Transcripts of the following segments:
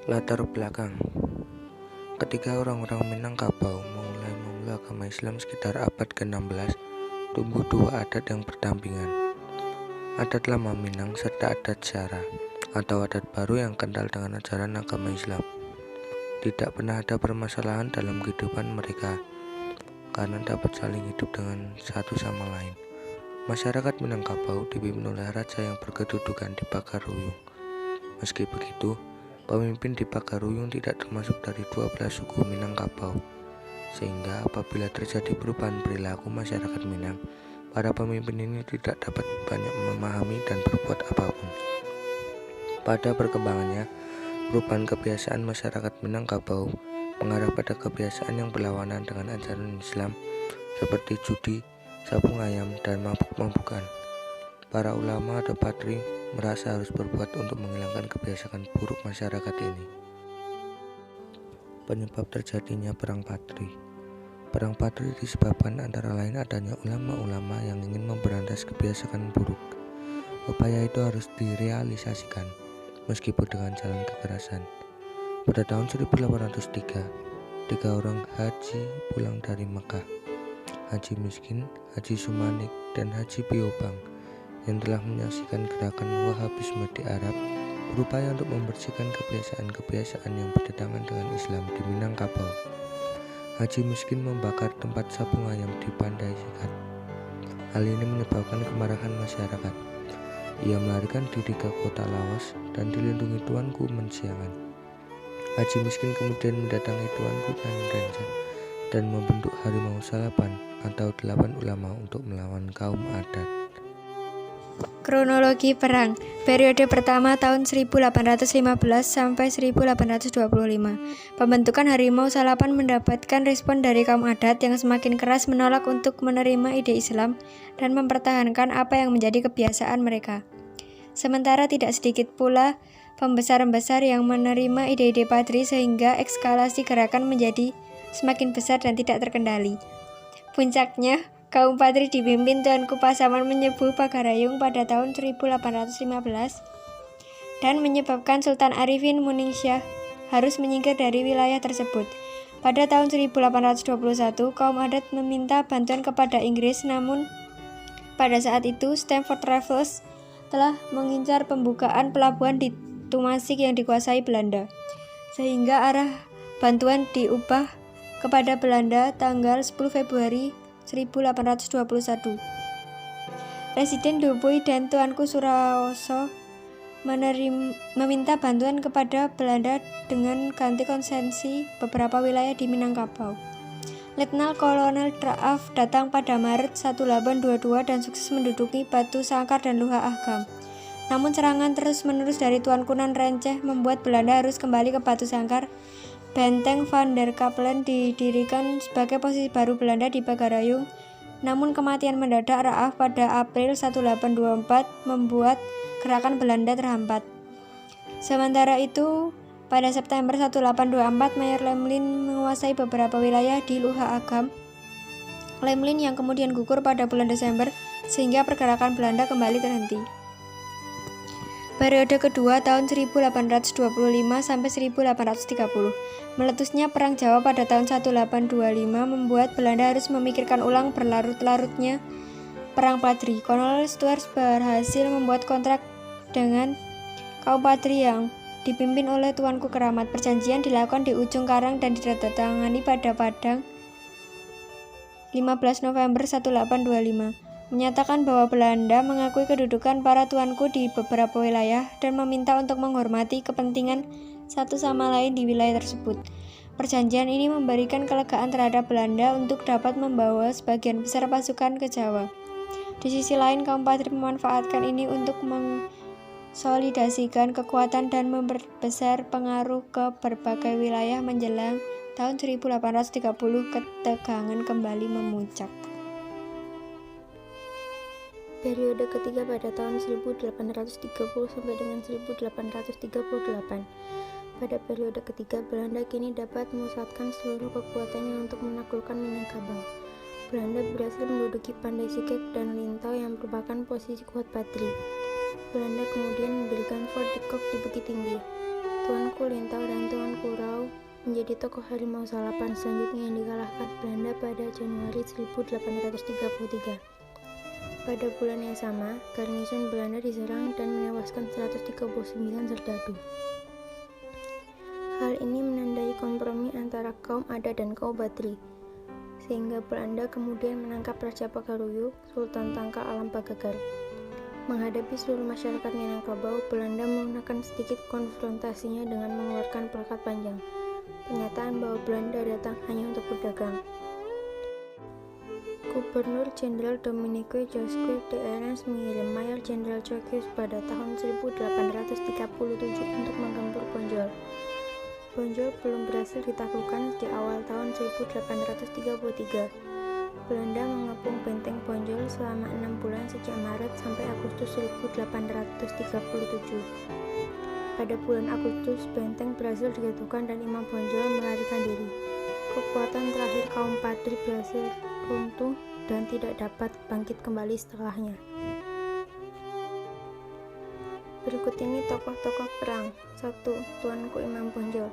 Latar belakang. Ketika orang-orang Minangkabau mulai memeluk agama Islam sekitar abad ke-16, tumbuh dua adat yang berdampingan. Adat lama Minang serta adat Syara atau adat baru yang kental dengan ajaran agama Islam. Tidak pernah ada permasalahan dalam kehidupan mereka karena dapat saling hidup dengan satu sama lain. Masyarakat Minangkabau dipimpin oleh raja yang berkedudukan di Pagaruyung. Meski begitu, pemimpin di Pagaruyung tidak termasuk dari 12 suku Minangkabau, sehingga apabila terjadi perubahan perilaku masyarakat Minang, para pemimpin ini tidak dapat banyak memahami dan berbuat apapun. Pada perkembangannya, perubahan kebiasaan masyarakat Minangkabau mengarah pada kebiasaan yang berlawanan dengan ajaran Islam, seperti judi, sabung ayam, dan mabuk-mabukan. Para ulama atau patri merasa harus berbuat untuk menghilangkan kebiasaan buruk masyarakat ini. Penyebab terjadinya perang patri. Perang patri disebabkan antara lain adanya ulama-ulama yang ingin memberantas kebiasaan buruk. Upaya itu harus direalisasikan, meskipun dengan jalan kekerasan. Pada tahun 1803, 3 orang haji pulang dari Mekah, Haji Miskin, Haji Sumanik, dan Haji Piobang, yang telah menyaksikan gerakan Wahabisme di Arab, berupaya untuk membersihkan kebiasaan-kebiasaan yang bertentangan dengan Islam di Minangkabau. Haji Miskin membakar tempat sabung ayam di Pandai Sikat. Hal ini menyebabkan kemarahan masyarakat. Ia melarikan diri ke kota Lawas dan dilindungi Tuanku Mensiangan. Haji Miskin kemudian mendatangi Tuanku Nanrenja dan membentuk Harimau Salapan atau 8 ulama untuk melawan kaum adat. Kronologi perang. Periode pertama tahun 1815 sampai 1825. Pembentukan Harimau Salapan mendapatkan respon dari kaum adat yang semakin keras menolak untuk menerima ide Islam dan mempertahankan apa yang menjadi kebiasaan mereka. Sementara tidak sedikit pula pembesar-pembesar yang menerima ide-ide patri sehingga eskalasi gerakan menjadi semakin besar dan tidak terkendali. Puncaknya, kaum patri dipimpin Tuanku Pasaman menyebuh Pagarayung pada tahun 1815 dan menyebabkan Sultan Arifin Muningsyah harus menyingkir dari wilayah tersebut. Pada tahun 1821, kaum adat meminta bantuan kepada Inggris, namun pada saat itu Stamford Raffles telah mengincar pembukaan pelabuhan di Tumasik yang dikuasai Belanda, sehingga arah bantuan diubah kepada Belanda tanggal 10 Februari 1821. Presiden Lubui dan Tuanku Suraoso meminta bantuan kepada Belanda dengan ganti konsesi beberapa wilayah di Minangkabau. Letnan Kolonel Draaf datang pada Maret 1822 dan sukses menduduki Batu Sangkar dan Luha Agam. Namun serangan terus-menerus dari Tuanku Nanrenceh membuat Belanda harus kembali ke Batu Sangkar. Benteng Van der Kapellen didirikan sebagai posisi baru Belanda di Pagarayung, namun kematian mendadak Raaf pada April 1824 membuat gerakan Belanda terhambat. Sementara itu, pada September 1824, Mayor Lemlin menguasai beberapa wilayah di Luha Agam. Lemlin yang kemudian gugur pada bulan Desember, sehingga pergerakan Belanda kembali terhenti. Periode kedua tahun 1825 sampai 1830. Meletusnya Perang Jawa pada tahun 1825 membuat Belanda harus memikirkan ulang berlarut-larutnya Perang Patri. Kolonel Stuart berhasil membuat kontrak dengan kaum Patri yang dipimpin oleh Tuanku Keramat. Perjanjian dilakukan di ujung karang dan ditandatangani pada Padang 15 November 1825. Menyatakan bahwa Belanda mengakui kedudukan para tuanku di beberapa wilayah dan meminta untuk menghormati kepentingan satu sama lain di wilayah tersebut. Perjanjian ini memberikan kelegaan terhadap Belanda untuk dapat membawa sebagian besar pasukan ke Jawa. Di sisi lain, kaum patri memanfaatkan ini untuk mengkonsolidasikan kekuatan dan memperbesar pengaruh ke berbagai wilayah. Menjelang tahun 1830, ketegangan kembali memuncak. Periode ketiga pada tahun 1830 sampai dengan 1838. Pada periode ketiga, Belanda kini dapat memusatkan seluruh kekuatannya untuk menaklukkan Minangkabau. Belanda berhasil menduduki Pandai Sikat dan Lintau yang merupakan posisi kuat patri. Belanda kemudian mendirikan Fort de Kock di Bukit Tinggi. Tuanku Lintau dan Tuanku Rau menjadi tokoh harimau salapan selanjutnya yang dikalahkan Belanda pada Januari 1833. Pada bulan yang sama, garnison Belanda diserang dan menewaskan 139 serdadu. Hal ini menandai kompromi antara kaum Adat dan kaum Badri, sehingga Belanda kemudian menangkap Raja Pagaruyung, Sultan Tangka Alam Bagagar. Menghadapi seluruh masyarakat Minangkabau, Belanda menggunakan sedikit konfrontasinya dengan mengeluarkan plakat panjang, pernyataan bahwa Belanda datang hanya untuk berdagang. Gubernur Jenderal Dominique Josque de Arens mengirim Mayor Jenderal Jockeys pada tahun 1837 untuk menggempur Bonjol. Bonjol belum berhasil ditaklukkan di awal tahun 1833. Belanda mengepung benteng Bonjol selama 6 bulan sejak Maret sampai Agustus 1837. Pada bulan Agustus, benteng berhasil dijatuhkan dan Imam Bonjol melarikan diri. Kekuatan terakhir kaum Padri berhasil runtuh dan tidak dapat bangkit kembali setelahnya. Berikut ini tokoh-tokoh perang. 1. Tuanku Imam Bonjol.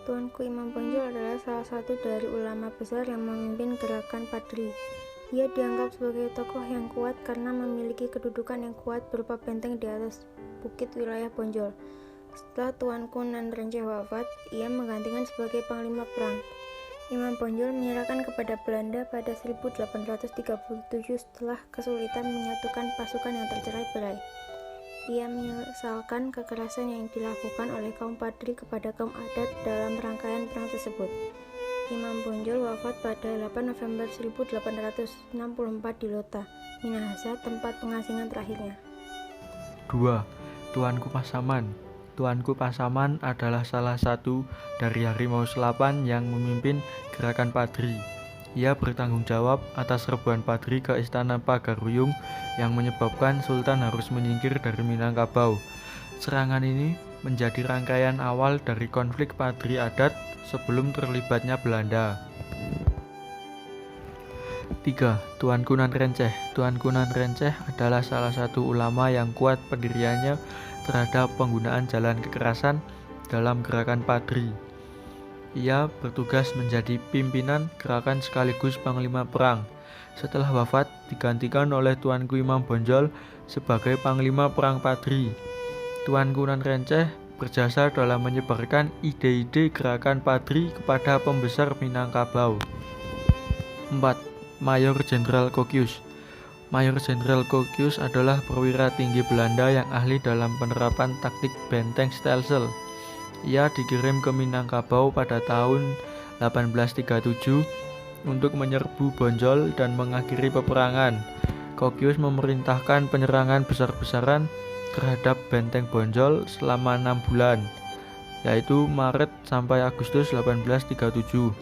Tuanku Imam Bonjol adalah salah satu dari ulama besar yang memimpin gerakan Padri. Ia dianggap sebagai tokoh yang kuat karena memiliki kedudukan yang kuat berupa benteng di atas bukit wilayah Bonjol. Setelah Tuanku Nan Renceh wafat, ia menggantikan sebagai panglima perang. Imam Bonjol menyerahkan kepada Belanda pada 1837 setelah kesulitan menyatukan pasukan yang tercerai-berai. Ia menyesalkan kekerasan yang dilakukan oleh kaum Padri kepada kaum Adat dalam rangkaian perang tersebut. Imam Bonjol wafat pada 8 November 1864 di Lota, Minahasa, tempat pengasingan terakhirnya. 2. Tuanku Pasaman. Tuanku Pasaman adalah salah satu dari harimau selapan yang memimpin gerakan Padri. Ia bertanggung jawab atas serbuan Padri ke istana Pagaruyung yang menyebabkan Sultan harus menyingkir dari Minangkabau. Serangan ini menjadi rangkaian awal dari konflik Padri Adat sebelum terlibatnya Belanda. 3. Tuanku Nan Renceh. Tuanku Nan Renceh adalah salah satu ulama yang kuat pendiriannya terhadap penggunaan jalan kekerasan dalam gerakan Padri. Ia bertugas menjadi pimpinan gerakan sekaligus panglima perang. Setelah wafat, digantikan oleh Tuanku Imam Bonjol sebagai panglima perang Padri. Tuanku Nan Renceh berjasa dalam menyebarkan ide-ide gerakan Padri kepada pembesar Minangkabau. 4. Mayor Jenderal Kokius. Mayor Jenderal Kokius adalah perwira tinggi Belanda yang ahli dalam penerapan taktik benteng stelsel. Ia dikirim ke Minangkabau pada tahun 1837 untuk menyerbu Bonjol dan mengakhiri peperangan. Kokius memerintahkan penyerangan besar-besaran terhadap benteng Bonjol selama 6 bulan, yaitu Maret sampai Agustus 1837.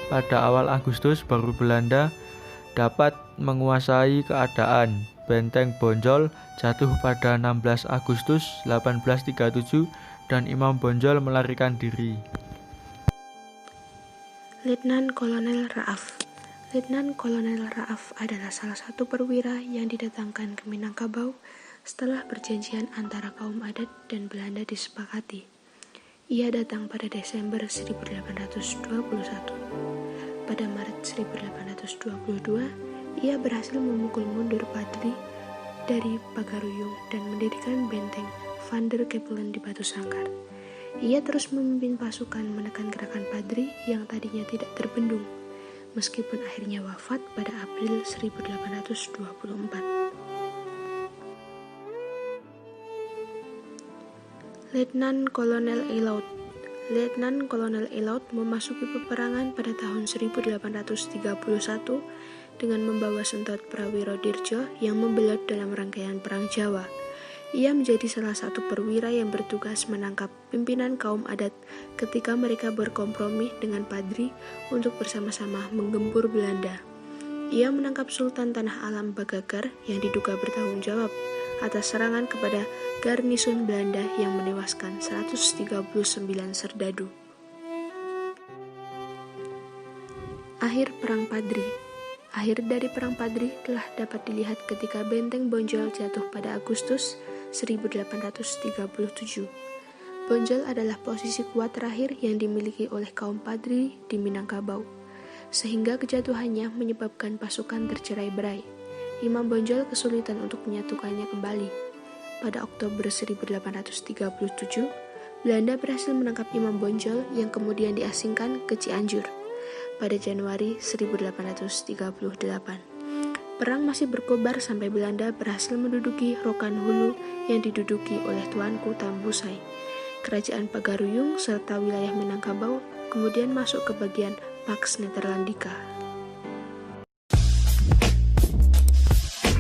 Pada awal Agustus baru Belanda dapat menguasai keadaan. Benteng Bonjol jatuh pada 16 Agustus 1837 dan Imam Bonjol melarikan diri. Letnan Kolonel Raaf. Letnan Kolonel Raaf adalah salah satu perwira yang didatangkan ke Minangkabau setelah perjanjian antara kaum Adat dan Belanda disepakati. Ia datang pada Desember 1821. Pada Maret 1822, ia berhasil memukul mundur Padri dari Pagaruyung dan mendirikan benteng Van der Kepelen di Batu Sangkar. Ia terus memimpin pasukan menekan gerakan Padri yang tadinya tidak terbendung, meskipun akhirnya wafat pada April 1824. Letnan Kolonel Eilaud. Letnan Kolonel Eilaud memasuki peperangan pada tahun 1831 dengan membawa sentot Prawiro Dirjo yang membelot dalam rangkaian Perang Jawa. Ia menjadi salah satu perwira yang bertugas menangkap pimpinan kaum adat ketika mereka berkompromi dengan Padri untuk bersama-sama menggempur Belanda. Ia menangkap Sultan Tanah Alam Bagagar yang diduga bertanggung jawab atas serangan kepada garnison Belanda yang menewaskan 139 serdadu. Akhir Perang Padri. Akhir dari Perang Padri telah dapat dilihat ketika benteng Bonjol jatuh pada Agustus 1837. Bonjol adalah posisi kuat terakhir yang dimiliki oleh kaum Padri di Minangkabau, sehingga kejatuhannya menyebabkan pasukan tercerai-berai. Imam Bonjol kesulitan untuk menyatukannya kembali. Pada Oktober 1837, Belanda berhasil menangkap Imam Bonjol yang kemudian diasingkan ke Cianjur pada Januari 1838. Perang masih berkobar sampai Belanda berhasil menduduki Rokan Hulu yang diduduki oleh Tuanku Tambusai. Kerajaan Pagaruyung serta wilayah Minangkabau kemudian masuk ke bagian Pax Netherlandica.